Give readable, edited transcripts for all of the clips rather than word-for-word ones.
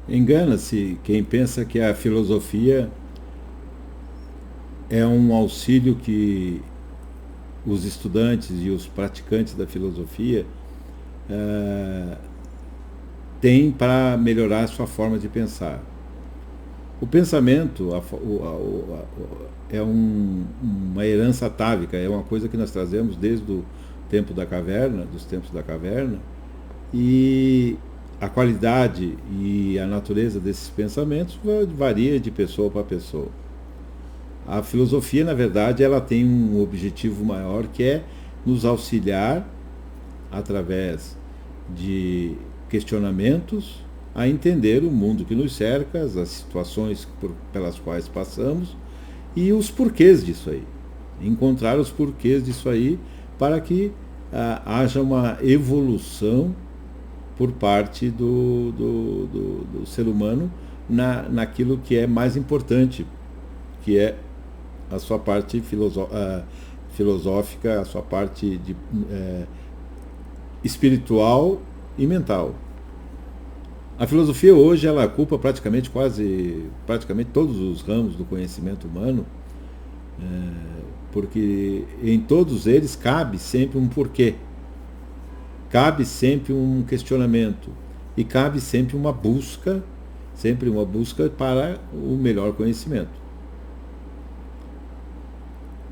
Engana-se quem pensa que a filosofia é um auxílio que os estudantes e os praticantes da filosofia têm para melhorar a sua forma de pensar. O pensamento é uma herança atávica, é uma coisa que nós trazemos desde o tempo da caverna, dos tempos da caverna, e a qualidade e a natureza desses pensamentos varia de pessoa para pessoa. A filosofia, na verdade, ela tem um objetivo maior que é nos auxiliar através de questionamentos a entender o mundo que nos cerca, as situações pelas quais passamos e os porquês disso aí. Encontrar os porquês disso aí para que haja uma evolução por parte do ser humano naquilo que é mais importante, que é a sua parte filosófica, a sua parte espiritual e mental. A filosofia hoje ela ocupa praticamente todos os ramos do conhecimento humano, porque em todos eles cabe sempre um porquê, cabe sempre um questionamento e cabe sempre uma busca para o melhor conhecimento.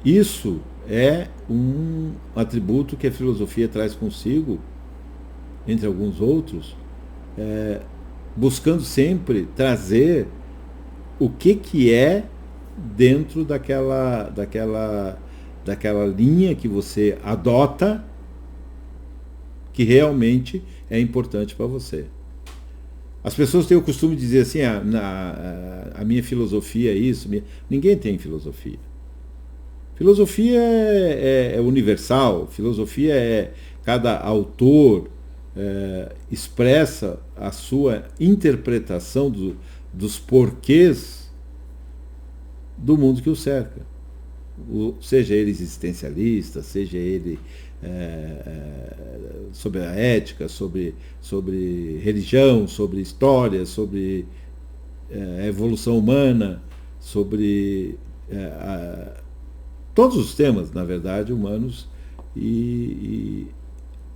Isso é um atributo que a filosofia traz consigo, entre alguns outros, buscando sempre trazer o que é dentro daquela linha que você adota que realmente é importante para você. As pessoas têm o costume de dizer assim, a minha filosofia é isso. Ninguém tem filosofia. Filosofia é universal, filosofia é cada autor expressa a sua interpretação dos porquês do mundo que o cerca. Seja ele existencialista, seja ele sobre a ética, sobre religião, sobre história, sobre a evolução humana, sobre todos os temas, na verdade, humanos e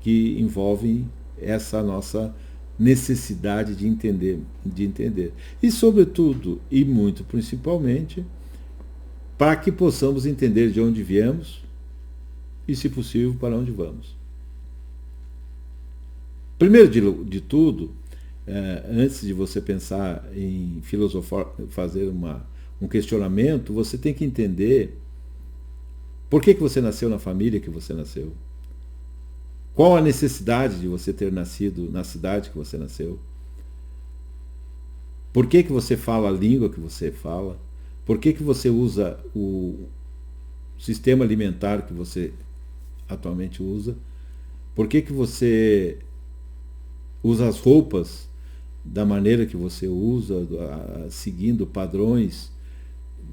que envolvem essa nossa necessidade de entender. E, sobretudo, e muito principalmente, para que possamos entender de onde viemos e, se possível, para onde vamos. Primeiro de tudo, antes de você pensar em filosofar, fazer um questionamento, você tem que entender por que você nasceu na família que você nasceu. Qual a necessidade de você ter nascido na cidade que você nasceu? Por que você fala a língua que você fala? Por que você usa o sistema alimentar que você atualmente usa? Por que você usa as roupas da maneira que você usa, seguindo padrões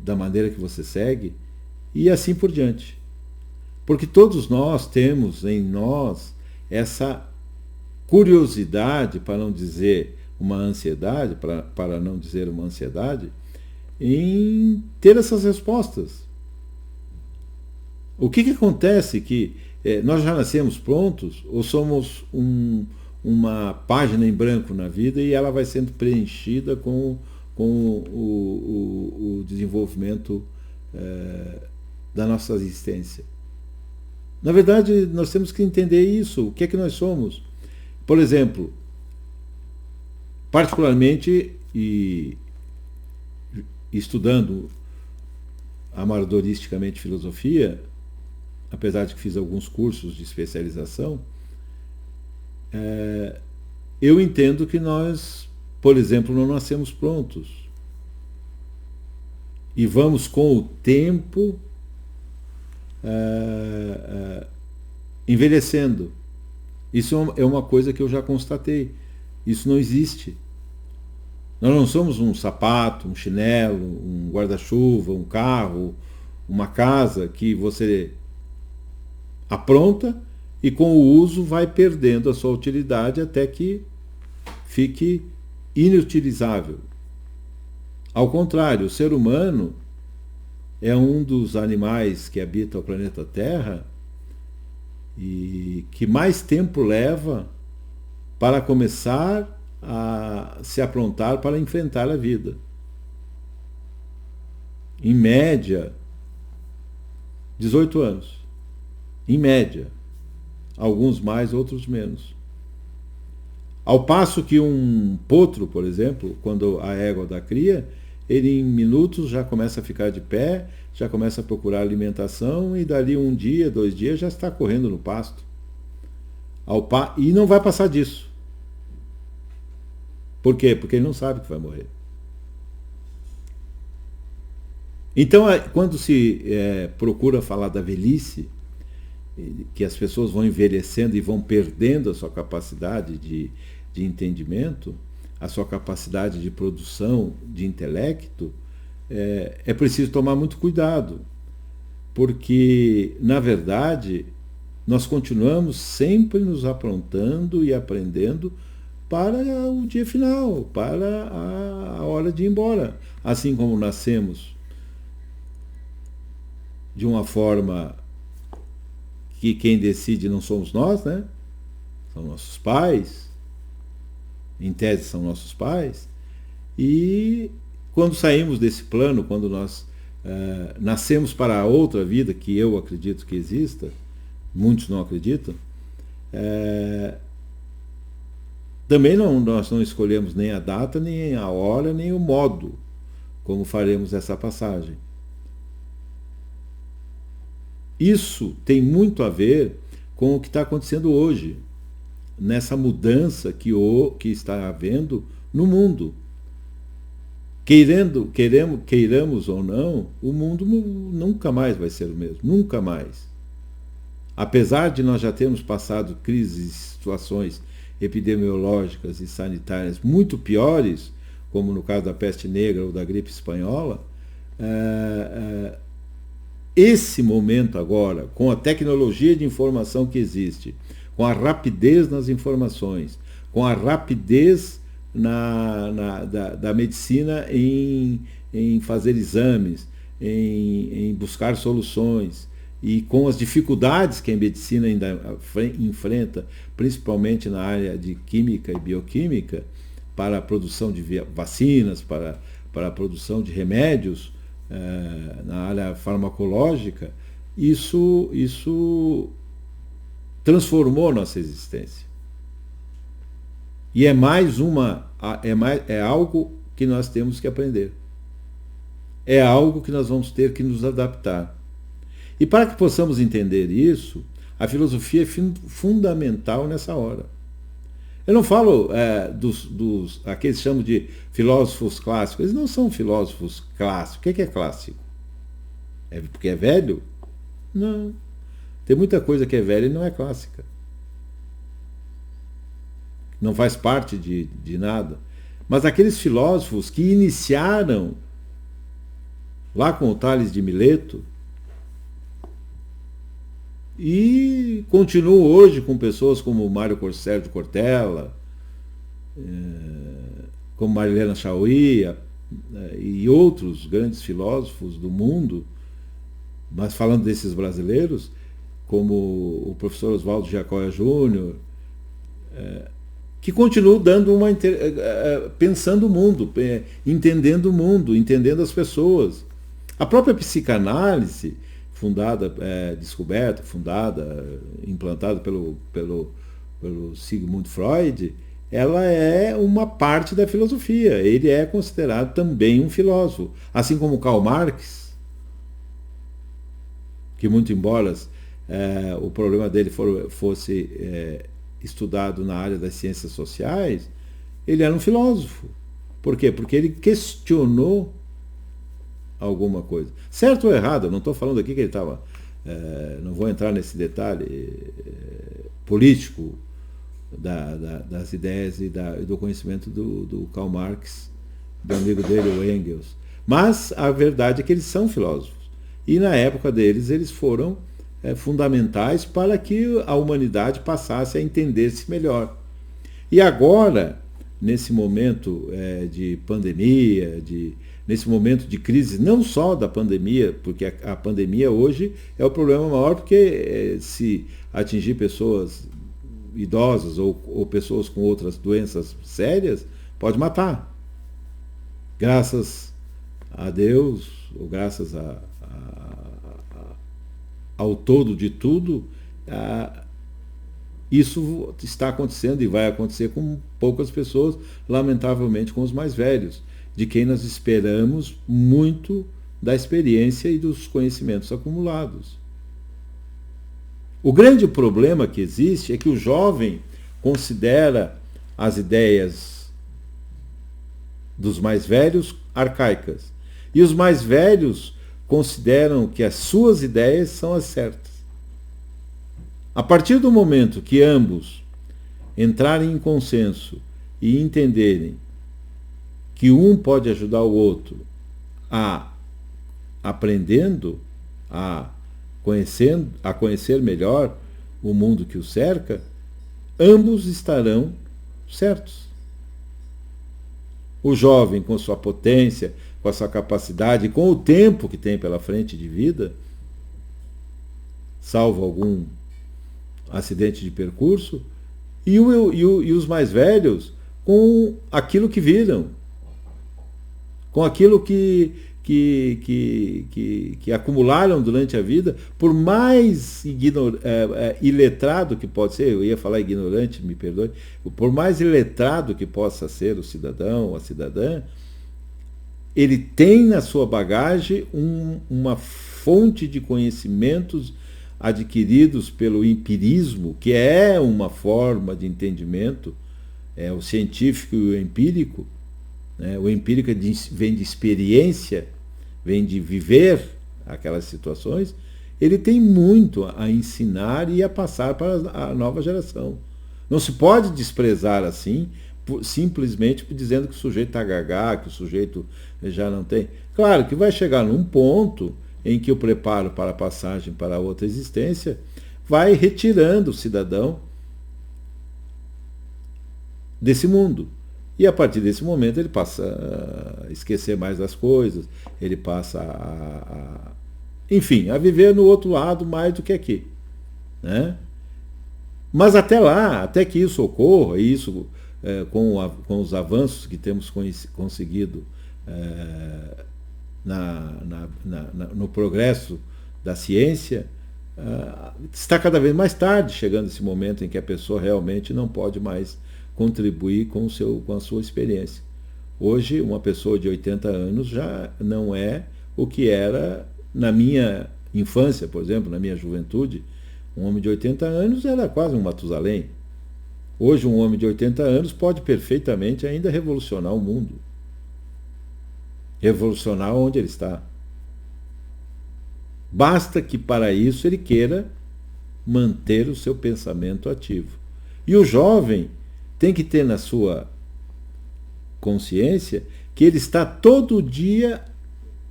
da maneira que você segue? E assim por diante. Porque todos nós temos em nós essa curiosidade, para não dizer uma ansiedade, para não dizer uma ansiedade, em ter essas respostas. O que acontece que nós já nascemos prontos ou somos uma página em branco na vida e ela vai sendo preenchida com o desenvolvimento da nossa existência? Na verdade, nós temos que entender isso. O que é que nós somos? Por exemplo, particularmente, e estudando amadoristicamente filosofia, apesar de que fiz alguns cursos de especialização, eu entendo que nós, por exemplo, não nascemos prontos. E vamos com o tempo envelhecendo. Isso é uma coisa que eu já constatei. Isso não existe. Nós não somos um sapato, um chinelo, um guarda-chuva, um carro, uma casa que você apronta e com o uso vai perdendo a sua utilidade até que fique inutilizável. Ao contrário, o ser humano é um dos animais que habita o planeta Terra e que mais tempo leva para começar a se aprontar para enfrentar a vida. Em média, 18 anos. Em média. Alguns mais, outros menos. Ao passo que um potro, por exemplo, quando a égua dá cria, ele em minutos já começa a ficar de pé, já começa a procurar alimentação e dali um dia, 2 dias já está correndo no pasto. E não vai passar disso. Por quê? Porque ele não sabe que vai morrer. Então, quando se procura falar da velhice, que as pessoas vão envelhecendo e vão perdendo a sua capacidade de entendimento, a sua capacidade de produção de intelecto, é preciso tomar muito cuidado, porque, na verdade, nós continuamos sempre nos aprontando e aprendendo para o dia final, para a hora de ir embora. Assim como nascemos de uma forma que quem decide não somos nós, né? São nossos pais, em tese são nossos pais, e quando saímos desse plano, quando nós nascemos para a outra vida, que eu acredito que exista, muitos não acreditam, também nós não escolhemos nem a data, nem a hora, nem o modo como faremos essa passagem. Isso tem muito a ver com o que está acontecendo hoje, nessa mudança que está havendo no mundo. Queiramos ou não, o mundo nunca mais vai ser o mesmo, nunca mais. Apesar de nós já termos passado crises, situações epidemiológicas e sanitárias muito piores, como no caso da peste negra ou da gripe espanhola, esse momento agora, com a tecnologia de informação que existe, com a rapidez nas informações, com a rapidez da medicina em fazer exames, em buscar soluções, e com as dificuldades que a medicina ainda enfrenta, principalmente na área de química e bioquímica, para a produção de vacinas, para a produção de remédios, na área farmacológica, isso transformou nossa existência. E é algo que nós temos que aprender. É algo que nós vamos ter que nos adaptar. E para que possamos entender isso, a filosofia é fundamental nessa hora. Eu não falo aqueles chamam de filósofos clássicos. Eles não são filósofos clássicos. O que é clássico? É porque é velho? Não. Tem muita coisa que é velha e não é clássica. Não faz parte de nada. Mas aqueles filósofos que iniciaram lá com o Tales de Mileto e continuam hoje com pessoas como Mário Sérgio Cortella, como Marilena Chauí e outros grandes filósofos do mundo, mas falando desses brasileiros, como o professor Oswaldo Giacoya Júnior, que continuam pensando o mundo, entendendo o mundo, entendendo as pessoas. A própria psicanálise, implantada pelo Sigmund Freud, ela é uma parte da filosofia. Ele é considerado também um filósofo. Assim como Karl Marx, que muito embora o problema dele fosse estudado na área das ciências sociais, ele era um filósofo. Por quê? Porque ele questionou alguma coisa. Certo ou errado, eu não estou falando aqui que ele estava... não vou entrar nesse detalhe político das ideias e do conhecimento do Karl Marx, do amigo dele, o Engels. Mas a verdade é que eles são filósofos. E na época deles, eles foram fundamentais para que a humanidade passasse a entender-se melhor. E agora, nesse momento de pandemia, nesse momento de crise, não só da pandemia, porque a pandemia hoje é o problema maior, porque se atingir pessoas idosas ou pessoas com outras doenças sérias, pode matar. Graças a Deus, ou graças ao todo de tudo, isso está acontecendo e vai acontecer com poucas pessoas, lamentavelmente com os mais velhos, de quem nós esperamos muito da experiência e dos conhecimentos acumulados. O grande problema que existe é que o jovem considera as ideias dos mais velhos arcaicas, e os mais velhos consideram que as suas ideias são as certas. A partir do momento que ambos entrarem em consenso e entenderem que um pode ajudar o outro aprendendo, a conhecer melhor o mundo que o cerca, ambos estarão certos. O jovem, com sua potência, com a sua capacidade, com o tempo que tem pela frente de vida, salvo algum acidente de percurso, e os mais velhos com aquilo que viram, com aquilo que acumularam durante a vida, por mais iletrado que pode ser, eu ia falar ignorante, me perdoe, por mais iletrado que possa ser o cidadão ou a cidadã, ele tem na sua bagagem uma fonte de conhecimentos adquiridos pelo empirismo, que é uma forma de entendimento, o científico e o empírico. O empírico vem de experiência, vem de viver aquelas situações. Ele tem muito a ensinar e a passar para a nova geração. Não se pode desprezar assim, simplesmente dizendo que o sujeito está gagá, que o sujeito já não tem. Claro que vai chegar num ponto em que o preparo para a passagem para outra existência vai retirando o cidadão desse mundo. E a partir desse momento ele passa a esquecer mais das coisas, ele passa enfim, a viver no outro lado mais do que aqui. Né? Mas até lá, até que isso ocorra, e isso com os avanços que temos conseguido no progresso da ciência, está cada vez mais tarde chegando esse momento em que a pessoa realmente não pode mais contribuir com a sua experiência. Hoje, uma pessoa de 80 anos já não é o que era na minha infância, por exemplo, na minha juventude. Um homem de 80 anos era quase um Matusalém. Hoje, um homem de 80 anos pode perfeitamente ainda revolucionar o mundo. Revolucionar onde ele está. Basta que para isso ele queira manter o seu pensamento ativo. E o jovem tem que ter na sua consciência que ele está todo dia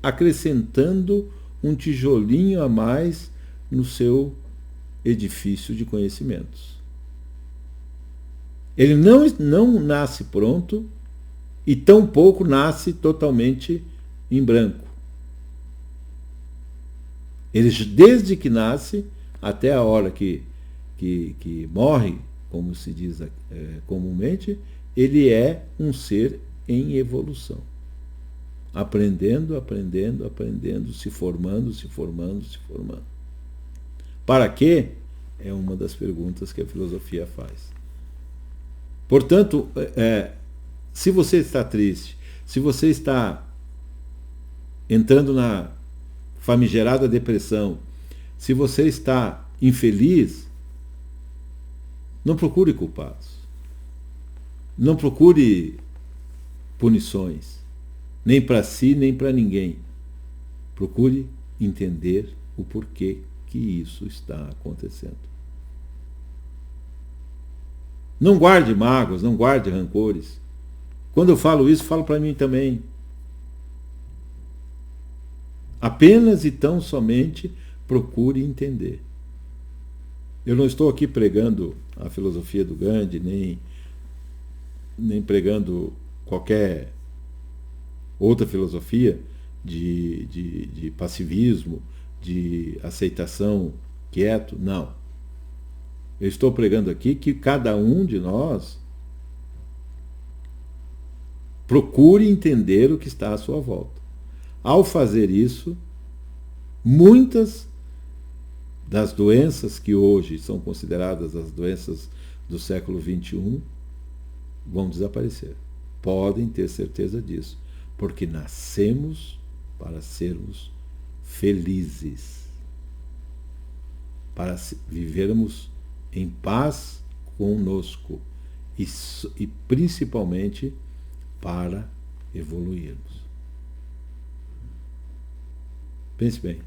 acrescentando um tijolinho a mais no seu edifício de conhecimentos. Ele não nasce pronto e tampouco nasce totalmente em branco. Ele, desde que nasce até a hora que morre, como se diz comumente, ele é um ser em evolução. Aprendendo, se formando. Para quê? É uma das perguntas que a filosofia faz. Portanto, se você está triste, se você está entrando na famigerada depressão, se você está infeliz, não procure culpados. Não procure punições, nem para si, nem para ninguém. Procure entender o porquê que isso está acontecendo. Não guarde mágoas, não guarde rancores. Quando eu falo isso, falo para mim também. Apenas e tão somente procure entender. Eu não estou aqui pregando a filosofia do Gandhi, nem nem pregando qualquer outra filosofia de passivismo, de aceitação quieto, não. Eu estou pregando aqui que cada um de nós procure entender o que está à sua volta. Ao fazer isso, muitas das doenças que hoje são consideradas as doenças do século XXI vão desaparecer. Podem ter certeza disso, porque nascemos para sermos felizes, para vivermos em paz conosco e principalmente para evoluirmos. Pense bem.